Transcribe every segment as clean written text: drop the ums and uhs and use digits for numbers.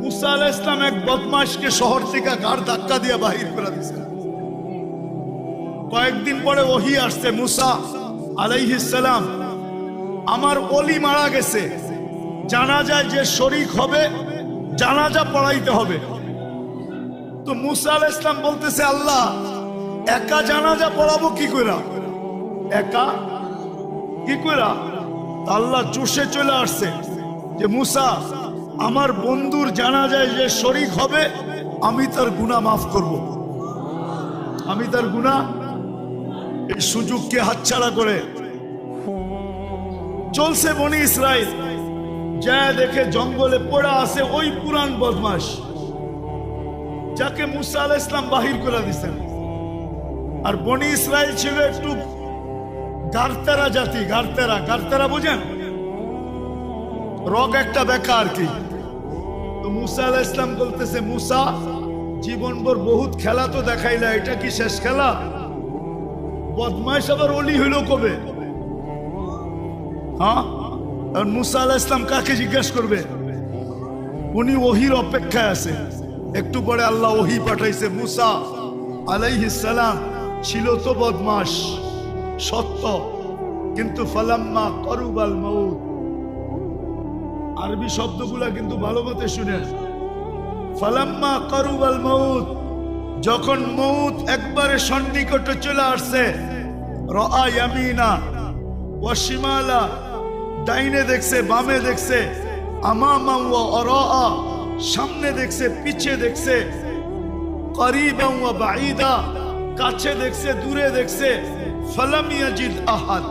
মুসা আলাইহিস সালাম এক বদমাশকে শহর থেকে গাড় ধাক্কা দিয়ে বাহির করে দিয়েছে। কয়েকদিন পরে ওহী আসছে, মুসা আলাইহিস সালাম আমার ওলি মারা গেছে, জানাজায় যে শরীক হবে জানাজা পড়াইতে হবে। তো মুসা আলাইহিস সালাম বলতেছে, আল্লাহ একা জানাজা পড়াবো কি কইরা, একা কি কইরা? আল্লাহ চুষে চলে আসছে যে মুসা আমার বন্ধুর জানাজায় যে শরীক হবে আমি তার গুনাহ মাফ করব, আমি তার গুনাহ। এই সুযোগকে হাতছাড়া করে চলছে বনি ইসরাইল, যা দেখে জঙ্গলে পড়া আছে ওই পুরান বদমাশ যাকে মুসা আলাইহিস সালাম বাহির করে দিয়েছেন। আর বনি ইসরাইল ছিল একটু গারতেরা জাতি, গারতেরা, গারতেরা বুঝেন, রগ একটা বেকা আর কি। তো মুসা আলাইহিস সালাম বলতেছে, মুসা জীবনভর বহুত খেলা তো দেখাইলা, এটা কি শেষ খেলা? বদমাইশ আবার ওলি হইল কবে? হ্যাঁ, আর মুসা আলাইহিস সালাম কাকে জিজ্ঞেস করবে? উনি ওহির অপেক্ষায় আছে। একটু পরে আল্লাহ ওহি পাঠাইছে, মুসা আলাইহিস সালাম ছিল তো বদমাশ সত্য, কিন্তু ফালাম্মা করুবাল মউত, আরবি শব্দগুলা কিন্তু ভালো মতে শুনেন। ফালাম্মা করুবাল মউত, যখন মউত একবারে সন্নিকটে চলে আসছে, রাআ ইয়ামিনা ওয়া শিমালা, ডাইনে দেখছে বামে দেখছে, আমামা ওয়া আরাআ, সামনে দেখছে পিছে দেখছে, করিবা ওয়া বাঈদা, কাছে দেখছে দূরে দেখছে, ফালাম ইয়াজিদ আহাদ,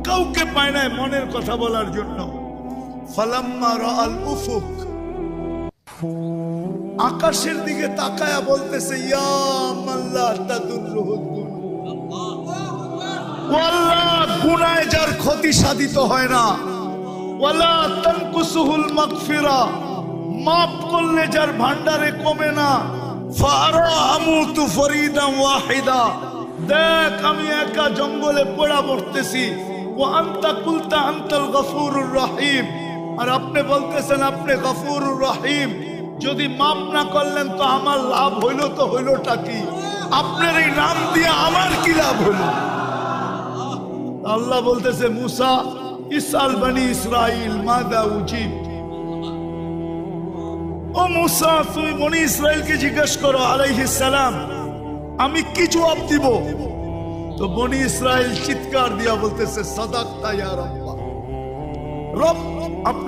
কাউকে পায় না মনের কথা বলার জন্য। ফালাম্মা রাআল উফুক, আকাশের দিকে তাকায়া বলতেছে, ইয়া মাল্লা তাদুররুহুদ দুনূব, ওয়াল্লাহ গুনাহে যার ক্ষতি সাধিত হয় না, ওয়ালা তানকুসুহুল মাগফিরা, মাফ করলে যার ভান্ডারে কমে না, ফারা আমুতু ফরিদান ওয়াহিদা, দেখ আমি একা জঙ্গলে পড়া মরতেছি, ওয়া আনতা কুলতা আনতাল গফুরুর রহিম, আর আপনি বলতেছেন আপনি গফুরুর রহিম। যদি মাফ না করলেন তো আমার লাভ হইল তো হইলটা কি? আপনার এই নাম দিয়ে আমার কি লাভ হইল? আল্লাহ বলতেছে, মুসা ইসআল বনি ইসরাইল মাযা উজিব, ও মুসা তুমি বনি ইসরাইলকে জিজ্ঞেস করো আলাইহিস সালাম আমি কি জবাব দিব। তো বনি ইসরাইল চিৎকার দিয়া বলতেছে, সাদাকতা ইয়া রাব্বা, রব